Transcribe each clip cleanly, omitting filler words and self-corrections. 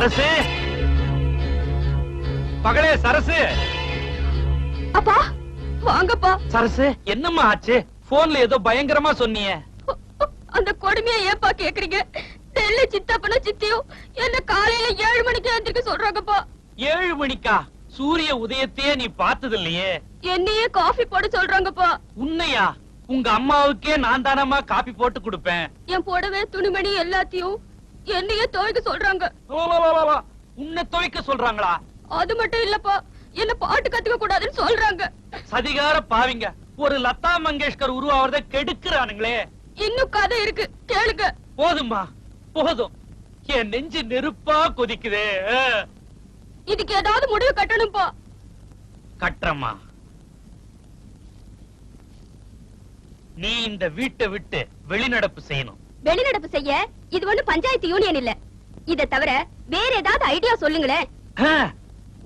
சரசு, மகளே சரசு. அப்பா வாங்கப்பா. சரசு, என்னம்மா ஆச்சு? போன்ல ஏதோ பயங்கரமா சொன்னியே. அந்த கொடுமையை ஏப்பா கேக்குறீங்க? டெல்லி சித்தப்பனும் சித்தியும் என்ன காலையில 7 மணிக்கு எந்திரிக்க சொல்றாங்கப்பா. 7 மணிக்கா? சூரிய உதயத்தையே நீ பார்த்தது இல்லையே. என்னையே காஃபி போட சொல்றாங்கப்பா. உன்னையா? உங்க அம்மாவுக்கே நான் தானம்மா காபி போட்டு கொடுப்பேன். என் புடவை துணிமணி எல்லாத்தையும் என்னையே துவைக்க சொல்றாங்க. உன்னை துவைக்க சொல்றாங்களா? அது மட்டும் இல்லப்பா, என்ன பாட்டு கத்துக்க கூடாதுன்னு சொல்றாங்க. சதிகார பாவிங்க, ஒரு லதா மங்கேஷ்கர் உருவாவத கெடுக்கிறானுங்களே. இன்னும் கதை இருக்கு, கேளுங்க. போதும்மா போதும், என் நெஞ்சு நெருப்பா கொதிக்குதே. இதுக்கு ஏதாவது முடிவு கட்டணும்பா. கட்டுறம்மா. நீ இந்த வீட்டை விட்டு வெளிநடப்பு செய்யணும். வெளிநடப்பு செய்ய இது ஒண்ணு பஞ்சாயத்து யூனியன் இல்ல. இத தவிர வேற ஏதாவது ஐடியா சொல்லுங்களேன்.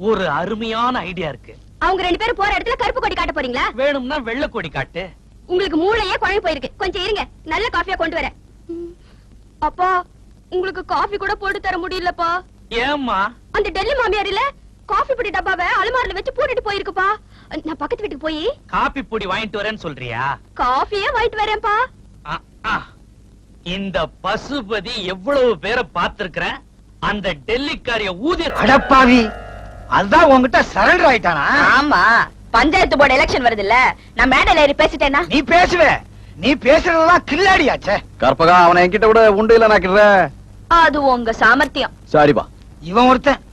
ஒரு அருமையான ஐடியா இருக்கு. அவங்க 2 பேரும் போற இடத்துல கருப்பு கொடி காட்ட போறீங்களா? வேணும்னா வெள்ளை கொடி காட்டு. உங்களுக்கு மூளையே குழம்பு போயிருக்கு. கொஞ்சம் இருங்க, நல்ல காஃபியா கொண்டு வரேன். அப்பா, உங்களுக்கு காஃபி கூட போட்டு தர முடியலப்பா. ஏம்மா? அந்த டெல்லி மாமியார் இல்ல, காஃபி பொடி டப்பாவை அலமாரில வச்சு பூட்டிட்டு போயிருக்குப்பா. நான் பக்கத்து வீட்டுக்கு போய் காபி பொடி வாங்கிட்டு வரேன்னு சொல்றியா? காஃபியே வாங்கிட்டு வரேன்ப்பா. இந்த பசுபதி எவ்வளவு பேரை பார்த்திருக்கிறேன். அந்த டெல்லிக்காரிய ஊதி. அடப்பாவி, அதுதான் உங்ககிட்ட சரண்டர் ஆயிட்டானா? ஆமா, பஞ்சாயத்து போர்டு எலெக்ஷன் வருது இல்ல, நான் மேடையில ஏறி பேசிட்டேனா? நீ பேசுவ, நீ பேசுறதெல்லாம் கில்லாடியாச்சே. கற்பகா, அவனை என்கிட்ட விட உண்டு இல்ல நாக்கிற. அது உங்க சாமர்த்தியம். சரிப்பா. இவன் ஒருத்தன்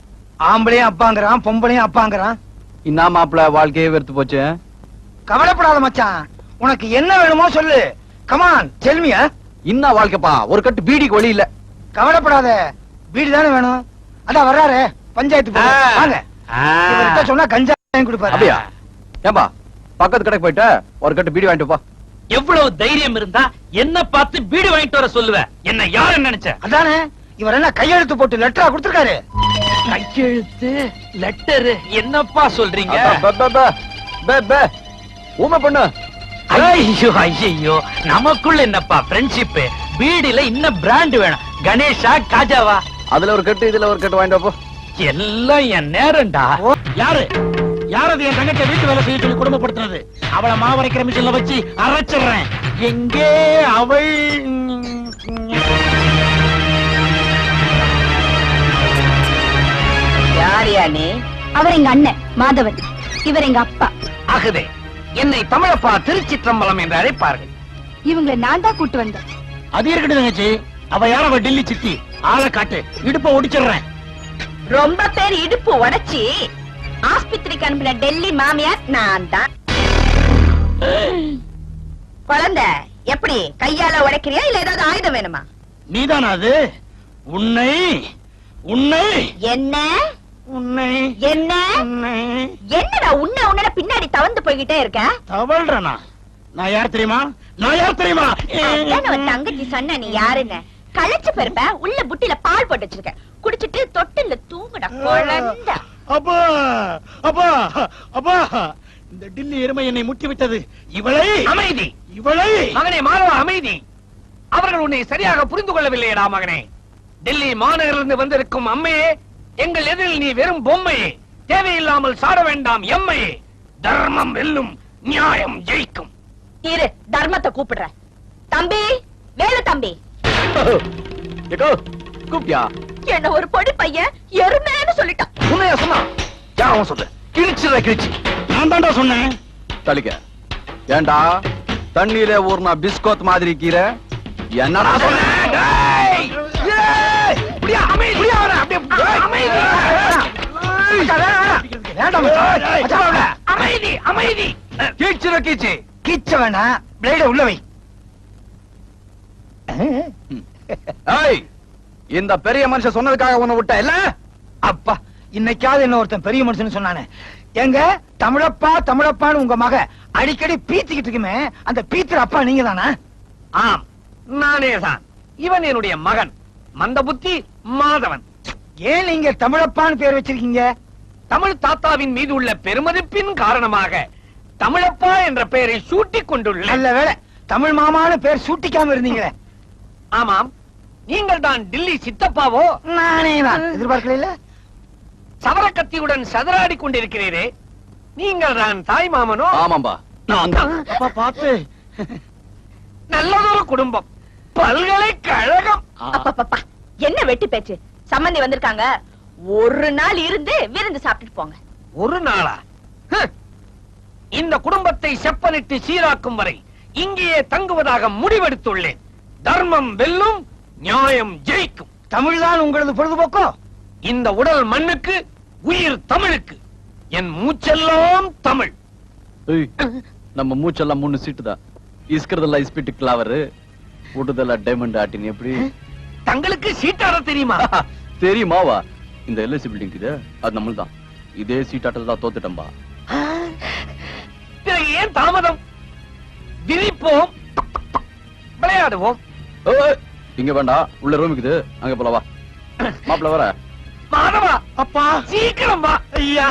ஆம்பளையும் அப்பாங்கிறான், பொம்பளையும் அப்பாங்கிறான். இன்னா மாப்பிள வாழ்க்கையே வெறுத்து போச்சு. கவலைப்படாத மச்சான், உனக்கு என்ன வேணுமோ சொல்லு. கமான் செல்மியா. இன்னா வாழ்க்கைப்பா, ஒரு கட்டு பீடிக்கு வழி இல்ல. கவலைப்படாத, வீடு தானே வேணும். அதான் வர்றாரு பஞ்சாயத்து வாங்க. இவர்கிட்ட சொன்னா கஞ்சா வாங்கி கொடுப்பாரு. அப்படியா? ஏம்பா, பக்கத்து கடைக்கு போயிட்டு ஒரு கட்டு பீடி வாங்கிட்டு போ. எவ்வளவு தைரியம் இருந்தா என்ன பார்த்து பீடி வாங்கிட்டு வர சொல்லுவ? என்ன யாரு நினைச்ச? அதானே, இவர் என்ன கையெழுத்து போட்டு லெட்டரா கொடுத்திருக்காரு? கையெழுத்து லெட்டர்? என்னப்பா சொல்றீங்க? ஊமை பொண்ணு. ஐயோ ஐயோ, நமக்குள்ள என்னப்பா ஃப்ரெண்ட்ஷிப்? பீடில இன்னும் பிராண்ட் வேணும். கணேஷா காஜாவா? அதுல ஒரு கட்டு இதுல ஒரு கட்டு வாங்கிட்டு போ. எல்லாம் என் நேரம்டா. யாரு யாரது என் தங்கத்தை வீட்டு வேலை செய்ய சொல்லி குடும்பப்படுத்துறது? அவளை மாவரைக்கிற மிஷின்ல வச்சு அரைச்சிடுறேன். எங்கே அவள்? யாரியா நீ? அவர் எங்க அண்ணன் மாதவன், இவர் எங்க அப்பா. ஆகுதே, என்னை தமிழப்பா திருச்சிற்றம்பலம் என்று அழைப்பார்கள். இவங்களை நான் தான் கூட்டு வந்தேன். அது இருக்கட்டும் தங்கச்சி, அவ யார்? அவ டெல்லி சித்தி. ஆளை காட்டு, இடுப்ப ஒடிச்சிடுறேன். ரொம்ப பேர் இடுப்பு உடைச்சி ஆஸ்பத்திரிக்கு அனுப்பின டெல்லி மாமியார் நான் தான். குழந்தை எப்படி கையால உடைக்கிறியா இல்ல ஏதாவது ஆயுதம் வேணுமா? நீதானா அது? உன்னை உன்னை என்ன உன்னை என்ன என்னடா உன்னை உன்ன பின்னாடி தவந்து போய்கிட்டே இருக்க? தவழ்றனா? நான் யார் தெரியுமா? நான் யார் தெரியுமா? தங்கச்சி சொன்ன நீ யாருன்னு. களைச்சு பெருப்ப உள்ள புட்டில பால் போட்டு வச்சிருக்க, குடிச்சிட்டு தொட்டில தூங்குடா குழந்தை. அப்பா அப்பா அப்பா, இந்த டில்லி எருமை என்னை முட்டி விட்டது. இவளை அமைதி, இவளை. மகனே மாணவ அமைதி. அவர்கள் உன்னை சரியாக புரிந்து கொள்ளவில்லையடா மகனே. டெல்லி மாநகரிலிருந்து வந்திருக்கும் அம்மையே, எங்கள் எதிரில் நீ வெறும் பொம்மையே. தேவையில்லாமல் சாட வேண்டாம் எம்மையே. தர்மம் வெல்லும், நியாயம் ஜெயிக்கும். இரு, தர்மத்தை கூப்பிடுற. தம்பி, வேலை தம்பி. கூப்பியா? என்ன ஒரு பொடி பையன் எருமைன்னு சொல்லிட்டான். உன்னையா சொன்னா? யாரும் சொல்லு. கிழிச்சுற கிழிச்சு. நான் தான்டா சொன்னேன். தலிக்க. ஏண்டா தண்ணியில ஊர்னா பிஸ்கோத் மாதிரி கீரை. என்னடா சொன்ன? அமைதி அமைதி. கீச்சுற கீச்சு கீச்ச வேணா, பிளேட உள்ள வை. இந்த பெரிய மனுஷன் சொன்னதுக்காக உன்னை விட்ட இல்ல? அப்பா, இன்னைக்காவது என்ன ஒருத்தன் பெரிய மனுஷன் சொன்னானே. எங்க தமிழப்பா தமிழப்பான்னு உங்க மக அடிக்கடி பீத்திக்கிட்டு இருக்குமே, அந்த பீத்திர அப்பா நீங்க தானா? ஆம், நானே தான். இவன் என்னுடைய மகன் மந்தபுத்தி மாதவன். ஏன் நீங்க தமிழப்பான்னு பேர் வச்சிருக்கீங்க? தமிழ் தாத்தாவின் மீது உள்ள பெருமதிப்பின் காரணமாக தமிழப்பா என்ற பெயரை சூட்டிக் கொண்டுள்ள. நல்ல வேளை தமிழ் மாமான்னு பேர் சூட்டிக்காம இருந்தீங்களே. ஆமாம், நீங்கள் தான் டில்லி சித்தப்பாவோ? நானே தான். எதிர்பார்க்கல. சவரக்கத்தியுடன் சதுராடி கொண்டிருக்கிறீரே, நீங்கள் தான் தாய் மாமனோ? ஆமாம்பா, நான் தான். அப்பா பார்த்து. நல்லதொரு குடும்பம், பல்கலைக்கழகம். அப்பப்பா, என்ன வெட்டி பேச்சு? சம்பந்தி வந்திருக்காங்க, ஒரு நாள் இருந்து விருந்து சாப்பிட்டுட்டு போங்க. ஒரு நாளா? இந்த குடும்பத்தை செப்பனிட்டு சீராக்கும் வரை இங்கேயே தங்குவதாக முடிவெடுத்துள்ளேன். தர்மம் வெல்லும், நியாயம் ஜெயிக்கும். தமிழ்தான் உங்களது பொழுதுபோக்கோ? இந்த உடல் மண்ணுக்கு, உயிர் தமிழுக்கு. என் மூச்செல்லாம் தமிழ். ஏய், நம்ம மூச்செல்லாம் 3 சீட்டு தான். இஸ்கிறதெல்லாம் இஸ்பிட்டு கிளாவரு, விடுதெல்லாம் டைமண்ட் ஆட்டின். எப்படி தங்களுக்கு சீட்டாட தெரியுமா? தெரியுமாவா? இந்த எல்ஐசி பில்டிங் இது, அது நம்மள்தான். இதே சீட்டாட்டல் தான் தோத்துட்டம்பா. பிறகு ஏன் தாமதம்? விரிப்போம், விளையாடுவோம். ஏய், இங்க வேண்டாம், உள்ள ரூம் இருக்குது, அங்க போலவா. மாப்பிள்ள வர. மாதவா, அப்பா சீக்கிரம் வா. ஐயா.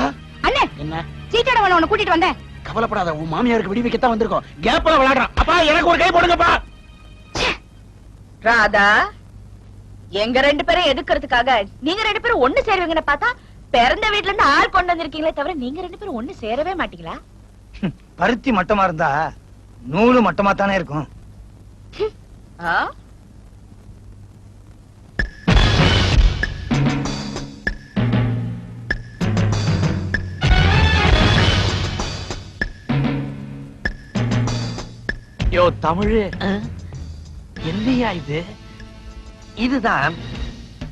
அண்ணே, என்ன? சீட்டாட உன்னை கூட்டிட்டு வந்தேன். கவலைப்படாத, உன் மாமியாருக்கு விடி வைக்கத்தான் வந்திருக்கோம். கேப்ல விளையாடுறான். அப்பா எனக்கு ஒரு கை போடுங்கப்பா. ராதா, எங்க 2 பேரும் எதுக்குறதுக்காக நீங்க 2 பேரும் ஒண்ணு சேருவீங்கன்னு பார்த்தா, பிறந்த வீட்டுல இருந்து ஆள் கொண்டு வந்திருக்கீங்களே தவிர நீங்க 2 பேரும் ஒண்ணு சேரவே மாட்டீங்களா? பருத்தி மட்டமா இருந்தா நூலு மட்டமா தானே இருக்கும். ஆ? யோ தமிழு, என்னையா இது? இதுதான்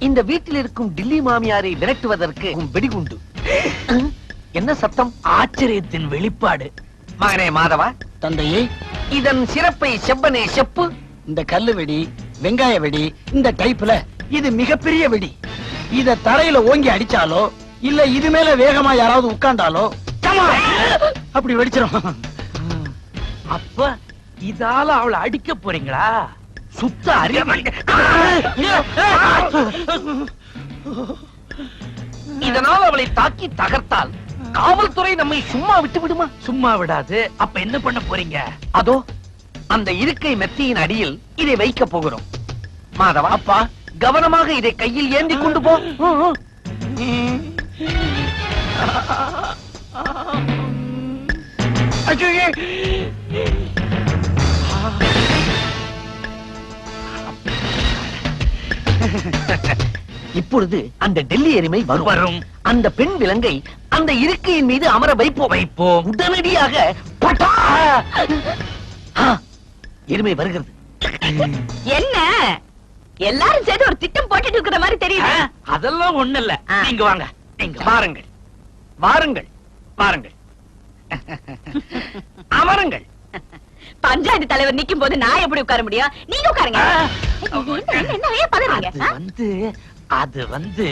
இந்த வீட்டில் இருக்கும் டில்லி மாமியாரை விரட்டுவதற்கு வெடிகுண்டு. என்ன சத்தம்? ஆச்சரியத்தின் வெளிப்பாடு. மகனே மாதவா, தந்தையே, இதன் சிறப்பை செவ்வனே செப்பு. இந்த கல்லு வெடி, வெங்காய வெடி, இந்த டைப்ல இது மிகப்பெரிய வெடி. இத தரையில ஓங்கி அடிச்சாலோ இல்ல இது மேல வேகமா யாராவது உட்கார்ந்தாலோ அப்படி வெடிச்சிரும். அப்ப இதால அவளை அடிக்க போறீங்களா? சுத்த அறிவு. இதனால் அவளை தாக்கி தகர்த்தால் காவல்துறை நம்மை சும்மா விட்டு விடுமா? சும்மா விடாது. அப்ப என்ன பண்ண போறீங்க? அதோ அந்த இருக்கை மெத்தியின் அடியில் இதை வைக்க போகிறோம். மாதவா, அப்பா, கவனமாக இதை கையில் ஏந்தி கொண்டு போ. இப்பொழுது அந்த டெல்லி எருமை வரும். அந்த பெண் விலங்கை அந்த இருக்கையின் மீது அமர வைப்போம். உடனடியாக பட்டா! எருமை வருகிறது. என்ன எல்லாரும் சேர்ந்து ஒரு திட்டம் போட்டுட்டு இருக்கிற மாதிரி தெரியுது. அதெல்லாம் ஒண்ணு இல்ல. நீங்க வாங்க, நீங்க வாருங்கள், வாருங்கள், வாருங்கள், அமருங்கள். பஞ்சாயத்து தலைவர் நிக்கும் போது நான் எப்படி உட்கார முடியும்? நீங்க உட்காருங்க. என்ன பதறீங்க? அது வந்து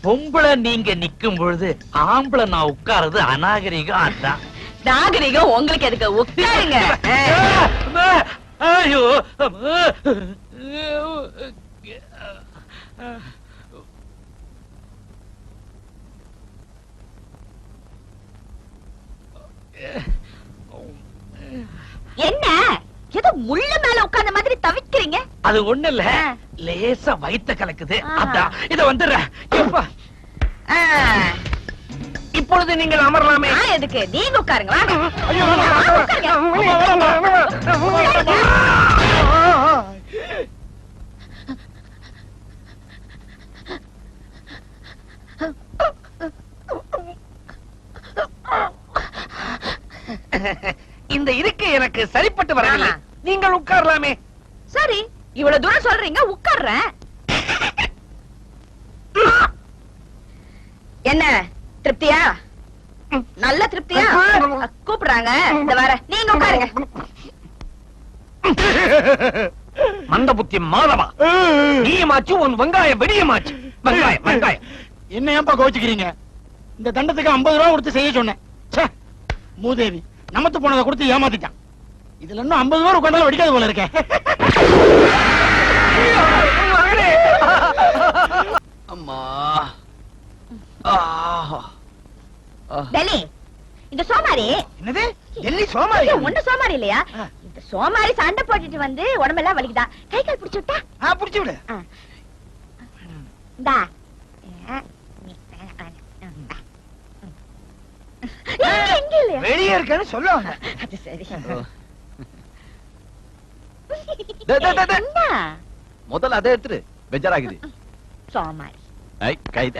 பொம்பளை நீங்க நிக்கும் பொழுது ஆம்பளை நான் உட்கார்றது அநாகரிகம். அதான் நாகரிகம் உங்களுக்கு எதுக்கு? உட்காருங்க. ஐயோ, என்ன ஏதோ முள்ள மேல உட்கார்ந்த மாதிரி தவிக்கிறீங்க? அது ஒண்ணு இல்ல, லேசா வயித்த கலக்குது. அதான் இத வந்துடுறேன். இப்பொழுது நீங்கள் அமரலாமே. எதுக்கு? நீங்க உட்காருங்க. வாங்க. இந்த இருக்கை எனக்கு சரிப்பட்டு வரவில்லை. நீங்கள் உட்காரலாமே. சரி, இவ்வளவு தூரம் சொல்றீங்க, உட்கார்றேன். என்ன திருப்தியா? நல்ல திருப்தியா? கூப்பிடுறாங்க, இந்த வர. நீங்க உட்காருங்க. மந்த புத்தி மாதவா, நீயமாச்சு உன் வெங்காய வெடியமாச்சு. வெங்காயம், வெங்காயம். என்ன ஏன்பா கோச்சுக்கிறீங்க? இந்த தண்டத்துக்கு 50 ரூபா கொடுத்து செய்ய சொன்னேன். மூதேவி நமத்து போனதை கொடுத்து ஏமாத்திட்டான். இதுல இன்னும் 50 ரூபா உட்காந்தாலும் வெடிக்காது போல இருக்க. அம்மா. டெல்லி, இந்த சோமாரி என்னது? டெல்லி சோமாரி ஒண்ணு சோமாரி இல்லையா? இந்த சோமாரி சண்டை போட்டுட்டு வந்து உடம்பெல்லாம் வலிக்குதா? கை கால் பிடிச்சு விட்டா? புடிச்சு விடு. இந்தா. எங்க இல்லையா? வெளியே இருக்கேன்னு சொல்லுவாங்க. அது சரி. டே. முதல்ல அதை எடுத்துரு, பெஜாராகுது. சோமாரி. ஐ, கைத.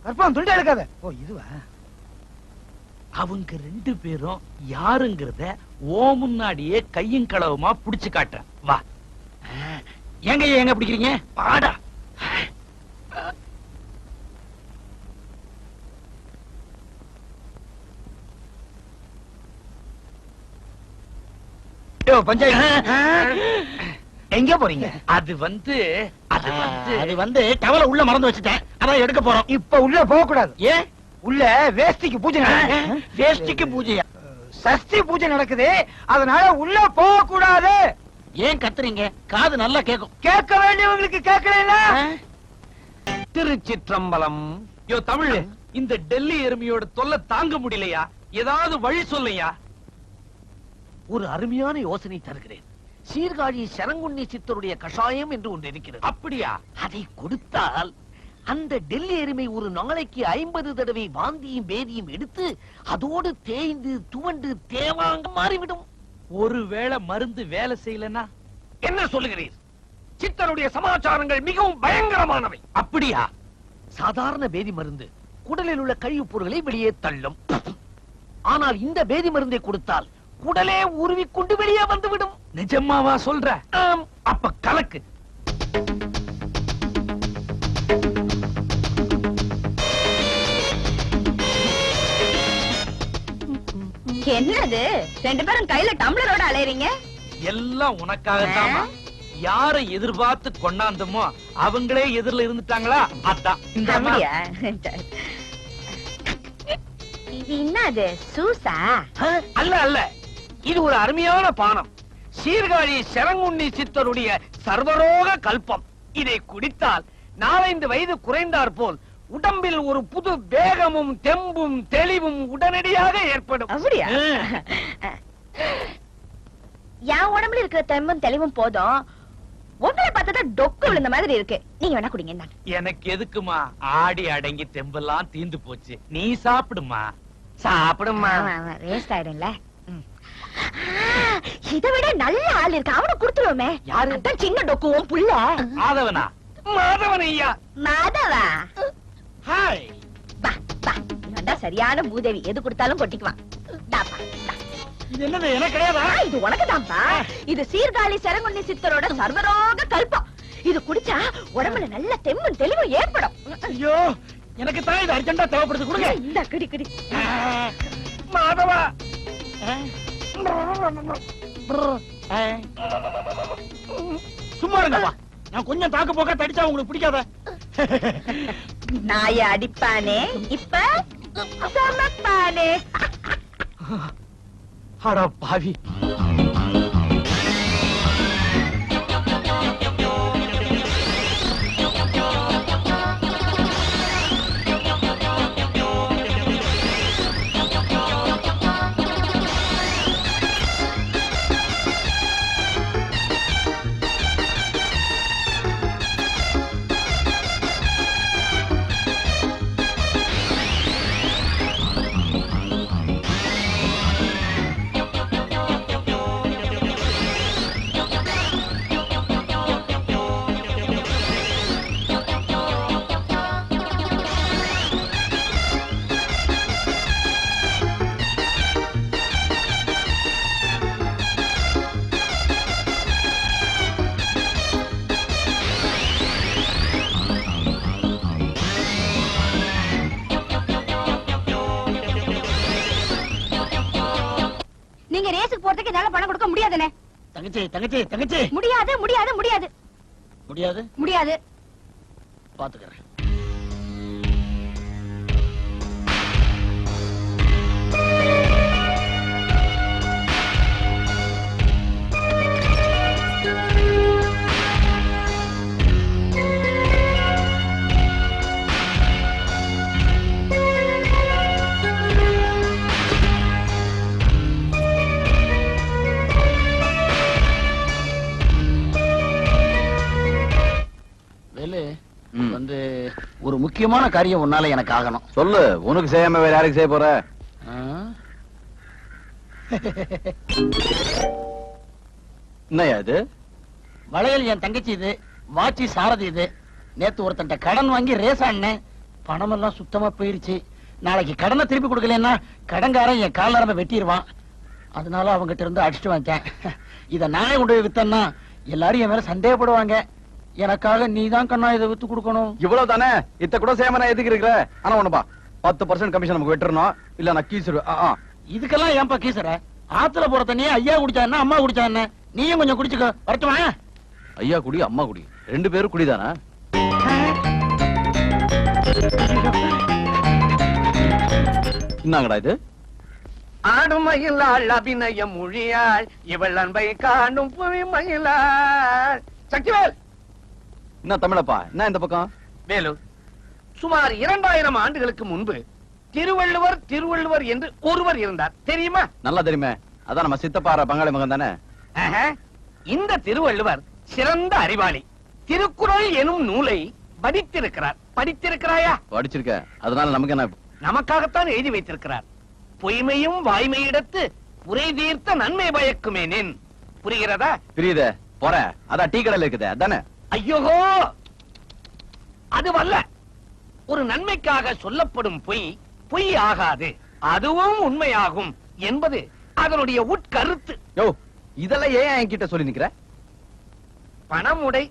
கற்பம் துண்டு எடுக்காத. ஓ இதுவா? அவங்க 2 பேரும் யாருங்கிறத ஓ முன்னாடியே கையும் களவுமா புடிச்சு காட்டுறேன். வா. எங்க பிடிக்கிறீங்க? பாடா. பஞ்சாயத்து எங்க போறீங்க? அது வந்து அது வந்து டவல உள்ள மறந்து வச்சுட்டேன், அதான் எடுக்க போறோம். இப்ப உள்ள போக கூடாது. ஏன்? உள்ள வேஷ்டிக்கு பூஜை நடக்குது. வேஷ்டிக்கு பூஜையா? சஷ்டி பூஜை நடக்குது, அதனால உள்ள போக கூடாது. ஏன் கத்துறீங்க? காது நல்லா கேக்கும். கேட்க வேண்டியவங்களுக்கு கேட்கல. திருச்சிற்றம்பலம். யோ தமிழ், இந்த டெல்லி எருமையோட தொல்லை தாங்க முடியலையா? ஏதாவது வழி சொல்லையா? ஒரு அருமையான யோசனை தருகிறேன். சீர்காழி சரங்குண்ணி சித்தருடைய கஷாயம் என்று ஒன்று இருக்கிறது. அப்படியா? அதை கொடுத்தால் அந்த டெல்லி எருமை ஒரு நாளைக்கு 50 தடவை வாந்தியும் பேதியும் எடுத்து அதோடு தேய்ந்து துவண்டு தேவாங்க மாறிவிடும். ஒருவேளை மருந்து வேலை செய்யலனா என்ன சொல்லுகிறீர்? சித்தருடைய சமாச்சாரங்கள் மிகவும் பயங்கரமானவை. அப்படியா? சாதாரண பேதி மருந்து குடலில் உள்ள கழிவுப் பொருட்களை வெளியே தள்ளும். ஆனால் இந்த பேதி மருந்தை கொடுத்தால் குடலே உருவிக்கொண்டு வெளியே வந்துவிடும். நிஜமாவா சொல்ற? ஆம். அப்ப கலக்கு. என்னது 2 பேரும் கையில டம்ளரோட அலையறீங்க? எல்லாம் உனக்காகத்தாமா. யாரை எதிர்பார்த்து கொண்டாந்தமோ அவங்களே எதிரில இருந்துட்டாங்களா? அதான் இந்த அப்படியா? இது என்னது? சூசா? அல்ல அல்ல, இது ஒரு அருமையான பானம். சீர்காழி சரங்குண்ணி சித்தருடைய சர்வரோக கல்பம். இதை குடித்தால் 4-5 வயது குறைந்தார் போல் உடம்பில் ஒரு புது வேகமும் தெம்பும் தெளிவும் உடனடியாக ஏற்படும். அப்படியா? என் உடம்புல இருக்கிற தெம்பும் தெளிவும் போதும். உங்களை பார்த்தா டொக்கு விழுந்த மாதிரி இருக்கு. நீங்க வேணா குடிங்க. இந்தாங்க. எனக்கு எதுக்குமா? ஆடி அடங்கி தெம்பெல்லாம் தீந்து போச்சு. நீ சாப்பிடுமா. சாப்பிடுமா. வேஸ்ட் ஆயிடும்ல. இதை விட நல்ல ஆள் இருக்கு, அவனை கொடுத்துருவோமே. யாரு? அதான் சின்ன டொக்குவும் புள்ள. ஆதவனா? மாதவன் ஐயா. மாதவா? ஹாய். வா வா, இவன் தான் சரியான பூதேவி. எது கொடுத்தாலும் கொட்டிக்குவான். தாப்பா, தா. இது என்னது? எனக்கு கிடையாதா? இது உனக்கு தான்ப்பா. இது சீர்காழி சரங்குண்ணி சித்தரோட சர்வரோக கல்பம். இது குடிச்சா உடம்புல நல்ல தெம்பும் தெளிவும் ஏற்படும். ஐயோ, எனக்கு தான் இது அர்ஜென்ட்டா தேவைப்படுது. கொடுங்க. இந்த குடி குடி. மாதவா. சும்மா இருங்கப்பா. நான் கொஞ்சம் தாக்கு போக்க தடிச்சா உங்களுக்கு பிடிக்காத. நாய அடிப்பானே, இப்ப சமப்பானே. அட பாவி. நீங்க ரேஸுக்கு போறதுக்கு என்னால பணம் கொடுக்க முடியாதுனே. தங்கச்சி தங்கச்சி தங்கச்சி. முடியாது முடியாது முடியாது முடியாது. முடியாது. பாத்துக்கிறேன். முக்கியமான காரியம் உன்னால எனக்கு ஆகணும். சொல்லு, உனக்கு செய்யாம வேற யாருக்கு செய்ய போற? ஆ? என்னய்யா இது? வளையல் என் தங்கச்சி இது, வாட்சி சாரதி இது. நேத்து ஒருத்தன்ட்ட கடன் வாங்கி ரேஸ் ஆடினேன், பணமெல்லாம் சுத்தமா போயிருச்சு. நாளைக்கு கடனை திருப்பி கொடுக்கலன்னா கடன்காரன் என் கால் நரம்ப வெட்டிடுவான். அதனால அவங்ககிட்ட இருந்து அடிச்சுட்டு வந்தேன். இத நானே கொண்டு போய் வித்தேன்னா எல்லாரும் என் மேல சந்தேகப்படுவாங்க. எனக்காக நீ தான் கண்ணா இதை வித்து கொடுக்கணும். இவ்வளவு தானே? இத்த கூட செய்யாம நான் எதுக்கு இருக்கிற? ஆனா ஒண்ணுப்பா, 10% கமிஷன் நமக்கு வெட்டுறணும், இல்ல நான் கீசிடுவேன். இதுக்கெல்லாம் ஏன்பா கீசற? ஆத்துல போற தண்ணியே ஐயா குடிச்சா என்ன, அம்மா குடிச்சா என்ன? நீயும் கொஞ்சம் குடிச்சுக்கோ, வரட்டுமா? ஐயா குடி, அம்மா குடி, 2 பேரும் குடிதானா? என்னங்கடா இது? ஆடுமயிலாள் அபிநய மொழியாள், இவள் அன்பை காணும் புவிமயிலாள். சக்திவேல்! என்ன தமிழப்பா, என்ன இந்த பக்கம்? வேலு, சுமார் 2000 ஆண்டுகளுக்கு முன்பு திருவள்ளுவர் திருவள்ளுவர் என்று ஒருவர் இருந்தார், தெரியுமா? நல்லா தெரியுமே, அதான் நம்ம சித்தப்பாற பங்காளி மகன் தானே? ஆஹா. இந்த திருவள்ளுவர் சிறந்த அறிவாளி. திருக்குறள் எனும் நூலை படித்திருக்கிறார். படித்திருக்கிறாயா? படிச்சிருக்க, அதனால நமக்கு என்ன? நமக்காகத்தான் எழுதி வைத்திருக்கிறார். பொய்மையும் வாய்மையிடத்து புரை தீர்த்த நன்மை பயக்குமேனேன். புரிகிறதா? புரியுதே, போற. அதான் டீ கடையில இருக்குதே, அதானே? ஐயோஹோ, அதுவல்ல. ஒரு நன்மைக்காக சொல்லப்படும் பொய் பொய் ஆகாது, அதுவும் உண்மையாகும் என்பது அதனுடைய உட்கருத்து. யோ, இதெல்லாம் ஏன் என்கிட்ட சொல்லி நிக்கிற? பணமுடை,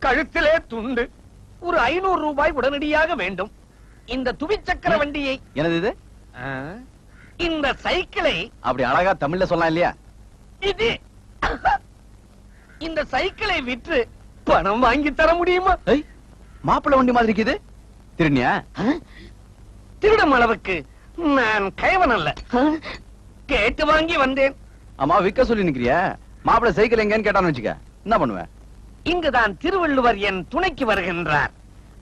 கழுத்திலே துண்டு, ஒரு 500 ரூபாய் உடனடியாக வேண்டும். இந்த துவிச்சக்கர வண்டியை, என்னது இது? இந்த சைக்கிளை, அப்படி அழகா தமிழ்ல சொல்லலாம் இல்லையா? இது இந்த சைக்கிளை விற்று பணம் வாங்கி தர முடியுமா? மாப்பிள்ளை வண்டி மாதிரி இருக்குது. திருநியா? திருடும் அளவுக்கு நான் கைவன் அல்ல, கேட்டு வாங்கி வந்தேன். ஆமா, விக்க சொல்லி நிக்கிறியா? மாப்பிள்ளை சைக்கிள் எங்கன்னு கேட்டான்னு வச்சுக்க, என்ன பண்ணுவேன்? இங்குதான் திருவள்ளுவர் என் துணைக்கு வருகின்றார்.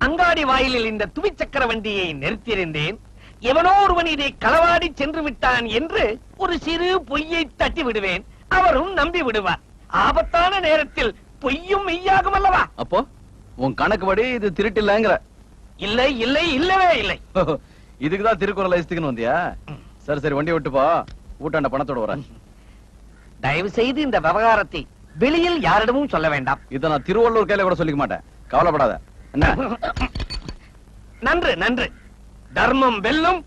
அங்காடி வாயிலில் இந்த துவிச்சக்கர வண்டியை நிறுத்தியிருந்தேன். எவனோ ஒருவன் இதை களவாடி சென்று விட்டான் என்று ஒரு சிறு பொய்யை தட்டி விடுவேன். அவரும் நம்பி விடுவார். ஆபத்தான நேரத்தில் பொய்யும் மெய்யாகும் அல்லவா? அப்போ உன் கணக்கு படி இது திருட்டு இல்லங்கிற? இல்லை இல்லை, இல்லவே இல்லை. இதுக்குதான் திருக்குறள் இஸ்துக்குன்னு வந்தியா? சரி சரி, வண்டி விட்டு போ, ஊட்டாண்ட பணத்தோட வர. தயவு செய்து இந்த விவகாரத்தை வெளியில் யாரிடமும் சொல்ல வேண்டாம். இதை நான் திருவள்ளூர் கையில கூட சொல்லிக்க மாட்டேன், கவலைப்படாத. என்ன? நன்று நன்று. தர்மம் வெல்லும்,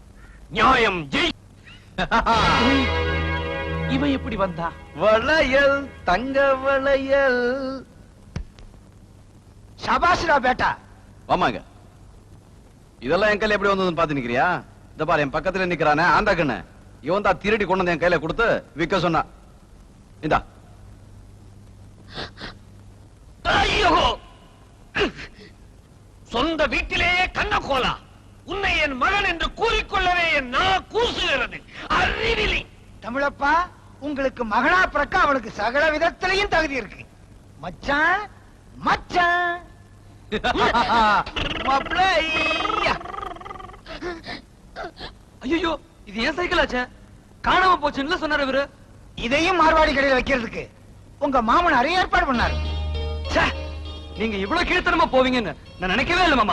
நியாயம் ஜெய். இவ எப்படி வந்தா? வளையல், தங்க வளையல். சபாஷ்ரா பேட்டா. ஆமாங்க, இதெல்லாம் என் கையில எப்படி வந்ததுன்னு பாத்து நிக்கிறியா? இந்த பாரு, என் பக்கத்துல நிக்கிறானே ஆந்தா கண்ணு, இவன் தான் திருடி கொண்டு வந்து என் கையில கொடுத்து விக்க சொன்னா. இந்தா. ஐயோ, சொந்த வீட்டிலேயே கண்ணகோலா. உன்னை என் மகன் என்று கூறிக்கொள்ளவே என் நான் கூசுகிறது. அறிவிலி. தமிழப்பா, உங்களுக்கு மகனா பிறக்க அவளுக்கு சகல விதத்திலையும் தகுதி இருக்கு. மச்சான் மச்சான். ஐயோ, இது ஏன் சைக்கிள் ஆச்சே? காணாம போச்சுன்னு சொன்னாரு இவரு. இதையும் மார்வாடி கடையில் வைக்கிறதுக்கு உங்க மாமன் ஏற்பாடு பண்ணாரு. நீங்க இவ்வளவு கீழ்த்தனமா போவீங்கன்னு நான் நினைக்கவே இல்லை மாமா.